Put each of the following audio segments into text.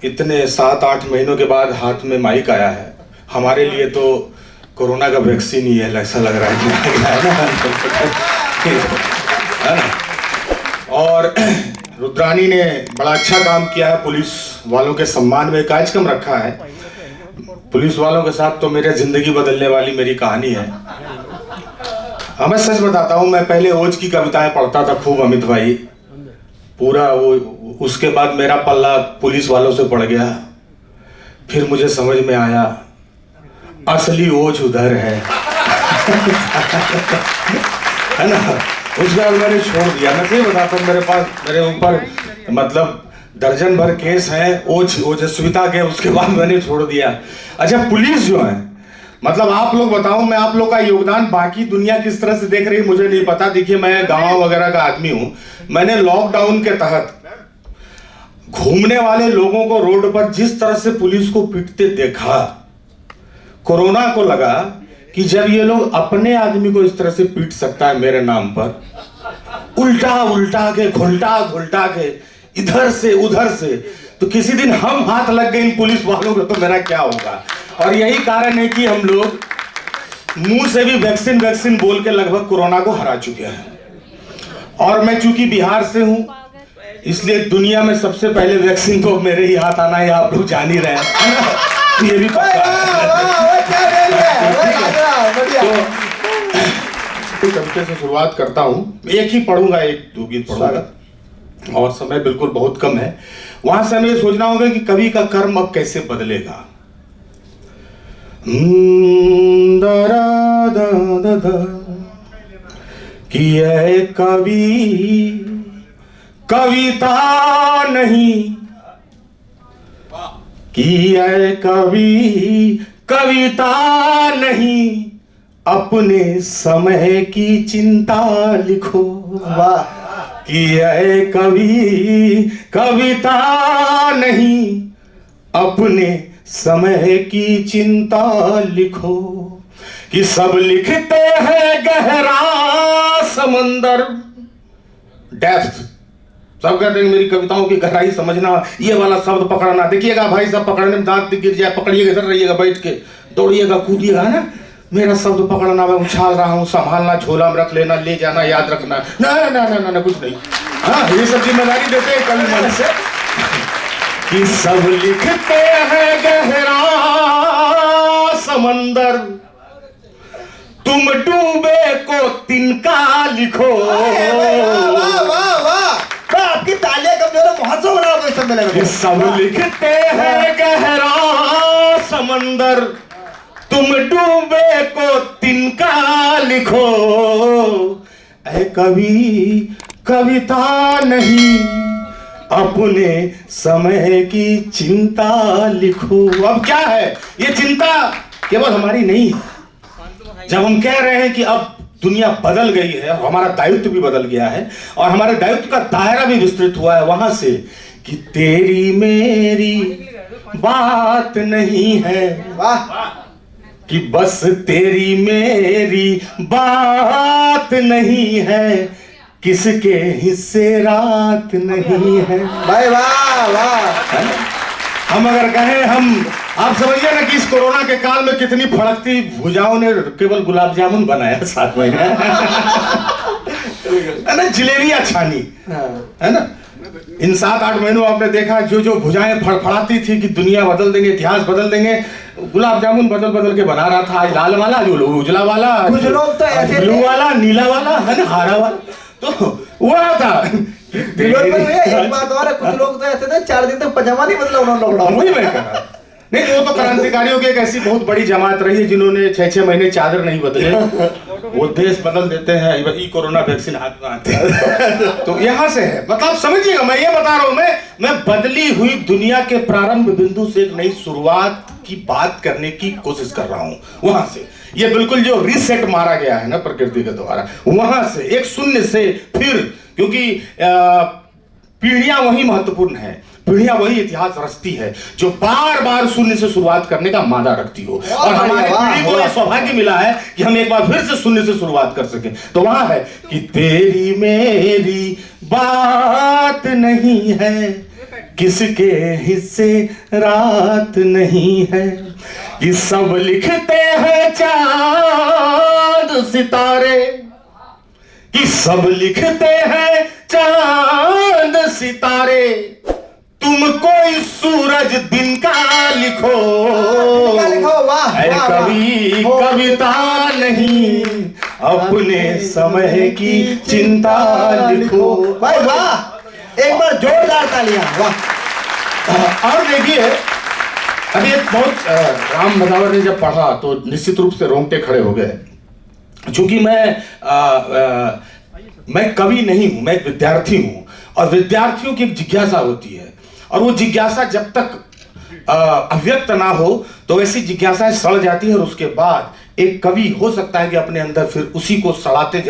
इतने 7-8 महीनों के बाद हाथ में माइक आया है, हमारे लिए तो कोरोना का वैक्सीन ही है, ऐसा लग रहा है ना। और रुद्रानी ने बड़ा अच्छा काम किया है, पुलिस वालों के सम्मान में कार्यक्रम रखा है। पुलिस वालों के साथ तो मेरे जिंदगी बदलने वाली मेरी कहानी है। मैं सच बताता हूँ, मैं पहले ओज की कविताएं पढ़ता था खूब, अमित भाई, पूरा वो, उसके बाद मेरा पल्ला पुलिस वालों से पड़ गया। फिर मुझे समझ में आया असली ओज उधर है है ना। उसके बाद मैंने छोड़ दिया। मैं सही बताता हूँ, मेरे ऊपर मतलब दर्जन भर केस हैं ओजस्विता के, उसके बाद मैंने छोड़ दिया। अच्छा, पुलिस जो है, मतलब आप लोग बताओ, मैं आप लोग का योगदान बाकी दुनिया किस तरह से देख रही है मुझे नहीं पता। देखिए, मैं गांव वगैरह का आदमी हूं। मैंने लॉकडाउन के तहत घूमने वाले लोगों को रोड पर जिस तरह से पुलिस को पीटते देखा, कोरोना को लगा कि जब ये लोग अपने आदमी को इस तरह से पीट सकता है मेरे नाम पर, उल्टा उल्टा के घुलटा घुलटा के इधर से उधर से, तो किसी दिन हम हाथ लग गए इन पुलिस वालों को तो मेरा क्या होगा। और यही कारण है कि हम लोग मुंह से भी वैक्सीन वैक्सीन बोल के लगभग कोरोना को हरा चुके हैं। और मैं चूंकि बिहार से हूं, इसलिए दुनिया में सबसे पहले वैक्सीन तो मेरे ही हाथ आना है, आप लोग जान ही रहे हैं। ये भी तो कविता से शुरुआत करता हूं। एक ही पढ़ूंगा, 1-2 गीत पढ़ूंगा और समय बिल्कुल बहुत कम है। वहां से हमें सोचना होगा कि कवि का कर्म अब कैसे बदलेगा। कि है कवि कविता नहीं, कि है कवि कविता नहीं, अपने समय की चिंता लिखो। वाह। कि है कवि कविता नहीं, अपने समय की चिंता लिखो। कि सब लिखते हैं गहरा समंदर, डेप्थ। सब कहते हैं मेरी कविताओं की गहराई समझना, ये वाला शब्द पकड़ना। देखिएगा भाई साहब, पकड़ने में दांत गिर जाए, पकड़िएगा, इधर रहिएगा, बैठ के दौड़िएगा कूदिएगा ना। मेरा शब्द पकड़ना, मैं उछाल रहा हूँ, संभालना, झोला में रख लेना, ले जाना, याद रखना, ना ना ना ना कुछ नहीं। हाँ, ये सब जिम्मेदारी देते हैं कल मन से। कि सब लिखते हैं गहरा समंदर, तुम डूबे को तिनका लिखो। आपकी तालियां कमजोर है, बहुत सो बड़ा सम्मेलन में। सब लिखते हैं गहरा समंदर, तुम डूबे को तिनका लिखो। ऐ कवि कविता नहीं, अपने समय की चिंता लिखो। अब क्या है, ये चिंता केवल हमारी नहीं है। जब हम कह रहे हैं कि अब दुनिया बदल गई है, हमारा दायित्व भी बदल गया है और हमारे दायित्व का दायरा भी विस्तृत हुआ है, वहां से कि तेरी मेरी बात नहीं है। वाह। कि बस तेरी मेरी बात नहीं है, किसके हिस्से रात नहीं है। भाई वाह वाह। हम अगर कहें, हम आप समझिए ना कि इस कोरोना के काल में कितनी फड़कती भुजाओं ने केवल गुलाब जामुन बनाया 7 महीने है ना, जलेबियां छानी है ना। इन 7-8 महीनों आपने देखा जो जो भुजाएं फड़फड़ाती थी कि दुनिया बदल देंगे, इतिहास बदल देंगे, गुलाब जामुन बदल बदल के बना रहा था। आज लाल वाला, जो उजला वाला, कुछ लोग तो ऐसे ब्लू वाला, नीला वाला है ना, हरा वाला, तो वो था। एक बात और है, कुछ लोग तो ऐसे थे 4 दिन तक पजामा नहीं बदला उन्होंने लॉकडाउन। वही मैं कह रहा। नहीं, वो तो क्रांतिकारियों की एक ऐसी बहुत बड़ी जमात रही है जिन्होंने 6-6 महीने चादर नहीं बदले। वो देश बदल देते हैं, ई कोरोना वैक्सीन हाथ में आते हैं। तो यहाँ से है, मतलब समझिएगा, मैं ये बता रहा हूँ, मैं बदली हुई दुनिया के प्रारंभ बिंदु से एक नई शुरुआत की बात करने की कोशिश कर रहा हूँ। वहां से ये बिल्कुल जो रीसेट मारा गया है ना प्रकृति के द्वारा, वहां से एक शून्य से फिर, क्योंकि पीढ़ियां वही महत्वपूर्ण है, पीढ़ियां वही इतिहास रचती है जो बार बार शून्य से शुरुआत करने का मादा रखती हो। और हमारी पीढ़ी को यह सौभाग्य मिला है कि हम एक बार फिर से शून्य से शुरुआत कर सके। तो वहां है कि तेरी मेरी बात नहीं है, किसके हिस्से रात नहीं है, ये सब लिखते हैं चांद सितारे, कि सब लिखते हैं चांद सितारे, तुम कोई सूरज दिन का लिखो, वाह ऐ कवि कविता नहीं, अपने समय की चिंता लिखो। भाई वाह, एक बार जोरदार तालियां। वाह। और देखिए, अभी एक बहुत राम भदावर ने जब पढ़ा तो निश्चित रूप से रोंगटे खड़े हो गए, क्योंकि मैं कवि नहीं हूं, मैं एक विद्यार्थी हूं, और विद्यार्थियों की एक जिज्ञासा होती है, और वो जिज्ञासा जब तक अव्यक्त ना हो तो ऐसी जिज्ञासाएं सड़ जाती है, और उसके बाद एक कवि हो सकता है कि अपने अंदर फिर उसी को सड़ाते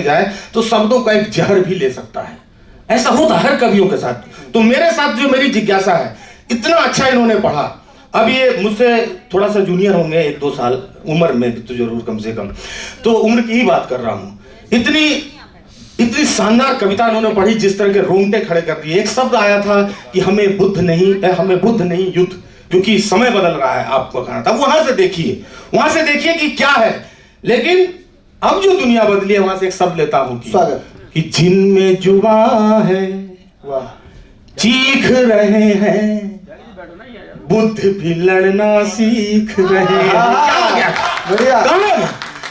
जाए तो शब्दों का एक जहर भी ले सकता है। ऐसा होता है हर कवियों के साथ। तो मेरे साथ जो मेरी जिज्ञासा है, इतना अच्छा इन्होंने पढ़ा। अब ये मुझसे थोड़ा सा जूनियर होंगे, 1-2 साल उम्र में तो जरूर, कम से कम तो उम्र की ही बात कर रहा हूं। इतनी शानदार कविता उन्होंने पढ़ी, जिस तरह के रोंगटे खड़े कर दिए। एक शब्द आया था कि हमें बुद्ध नहीं युद्ध, क्योंकि समय बदल रहा है, आपको कहना था। वहां से देखिए कि क्या है। लेकिन अब जो दुनिया बदली है, वहां से एक शब्द लेता हूं कि जिनमें जुबान है चीख रहे हैं, बुद्ध भी लड़ना सीख रहे हैं।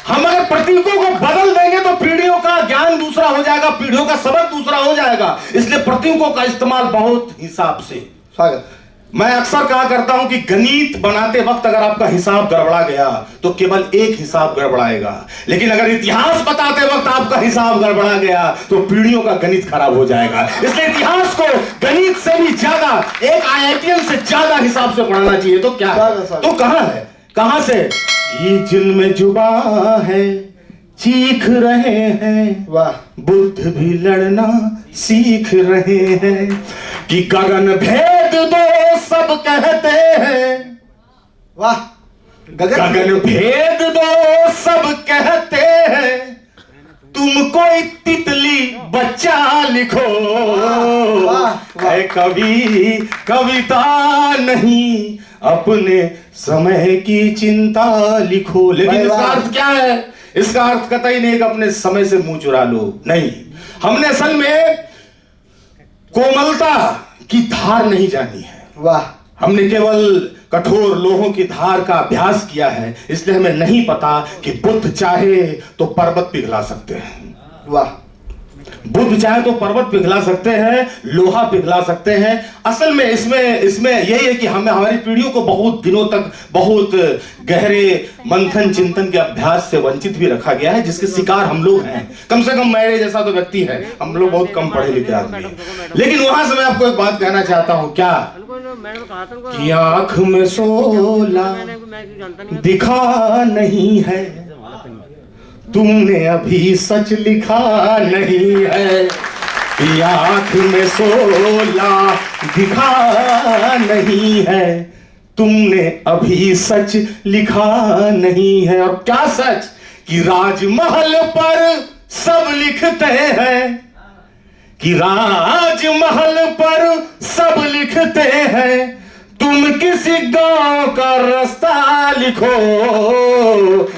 हम अगर प्रतीकों को बदल देंगे तो पीढ़ियों का ज्ञान दूसरा हो जाएगा, पीढ़ियों का सबक दूसरा हो जाएगा। इसलिए प्रतीकों का इस्तेमाल बहुत हिसाब से। स्वागत। मैं अक्सर कहा करता हूं कि गणित बनाते वक्त अगर आपका हिसाब गड़बड़ा गया तो केवल एक हिसाब गड़बड़ाएगा, लेकिन अगर इतिहास बताते वक्त आपका हिसाब गड़बड़ा गया तो पीढ़ियों का गणित खराब हो जाएगा। इसलिए इतिहास को गणित से भी ज्यादा, एक IITian से ज्यादा हिसाब से पढ़ाना चाहिए। तो क्या है? तो कहां से? ये जिनमें जुबान है चीख रहे हैं, वाह, बुद्ध भी लड़ना सीख रहे हैं, कि गगन भेद दो सब कहते हैं, वाह, गगन भेद दो सब कहते हैं, तुम कोई तितली बच्चा लिखो, ऐ कवि कविता नहीं, अपने समय की चिंता लिखो। लेकिन इसका अर्थ क्या है? इसका अर्थ कतई नहीं कि अपने समय से मुंह चुरा लो, नहीं। हमने असल में कोमलता की धार नहीं जानी है, वाह। हमने केवल कठोर लोहों की धार का अभ्यास किया है, इसलिए हमें नहीं पता कि बुद्ध चाहे तो पर्वत पिघला सकते हैं, वाह। बुद्ध चाहे तो पर्वत पिघला सकते हैं, लोहा पिघला सकते हैं। असल में इसमें यही है कि हमें, हमारी पीढ़ियों को बहुत दिनों तक बहुत गहरे मंथन चिंतन के अभ्यास से वंचित भी रखा गया है, जिसके शिकार हम लोग हैं। कम से कम मेरे जैसा तो व्यक्ति है, हम लोग बहुत कम पढ़े लिखे आदमी हैं। लेकिन वहां से मैं आपको एक बात कहना चाहता हूं, क्या कि आंख में सोला दिखा नहीं है, तुमने अभी सच लिखा नहीं है, कि आंख में सोला दिखा नहीं है, तुमने अभी सच लिखा नहीं है। और क्या सच? कि राजमहल पर सब लिखते हैं, कि राजमहल पर सब लिखते हैं, तुम किसी गांव का रास्ता लिखो,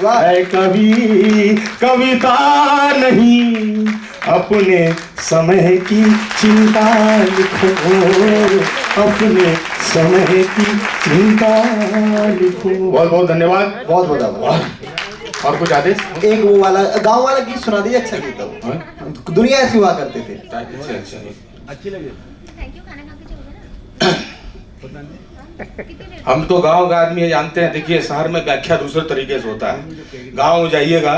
ऐ कवि कविता नहीं, अपने समय की चिंता लिखो, अपने समय की चिंता लिखो। बहुत बहुत धन्यवाद, बहुत बहुत आभार। और कुछ आदेश? एक वो वाला गांव वाला गीत सुना दीजिए, अच्छा गीत है, दुनिया ऐसी हुआ करते थे। अच्छा अच्छी लगे। हम तो गांव का आदमी जानते हैं। देखिए, शहर में व्याख्या दूसरे तरीके से होता है। गांव में जाइएगा,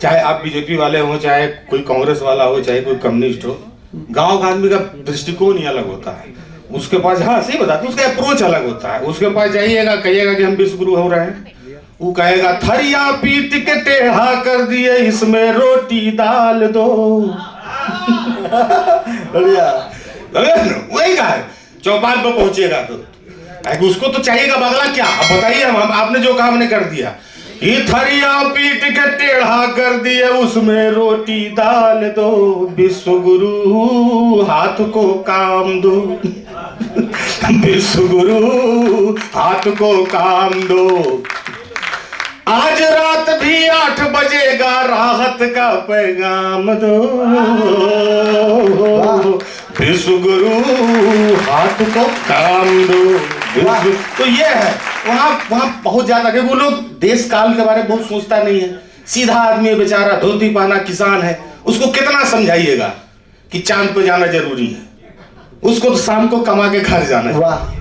चाहे आप बीजेपी वाले हो, चाहे कोई कांग्रेस वाला हो, चाहे कोई कम्युनिस्ट हो, गांव का आदमी का दृष्टिकोण ही अलग होता है। उसके पास, हाँ सही बताते, उसका अप्रोच अलग होता है। उसके पास जाइएगा, कहिएगा कि हम विश्वगुरु हो रहे हैं, वो कहेगा थरिया पीट के टेढ़ा कर दिए, इसमें रोटी डाल दो। वही कहा है। चौपाल पर पहुंचेगा तो उसको तो चाहिएगा बगला क्या? अब बताइए, हम आपने जो कहा हमने कर दिया। ये थरिया पीट के टेढ़ा कर दिए, उसमें रोटी डाल दो, विश्व गुरु हाथ को काम दो, विश्व गुरु हाथ को काम दो। आज रात भी 8 बजेगा, राहत का पैगाम दो, विश्व गुरु हाथ को काम दो। तो ये है वहां बहुत ज्यादा, क्योंकि वो लोग देश काल के बारे में बहुत सोचता नहीं है। सीधा आदमी है बेचारा, धोती पहना किसान है, उसको कितना समझाइएगा कि चांद पे जाना जरूरी है, उसको तो शाम को कमा के घर जाना है। वाह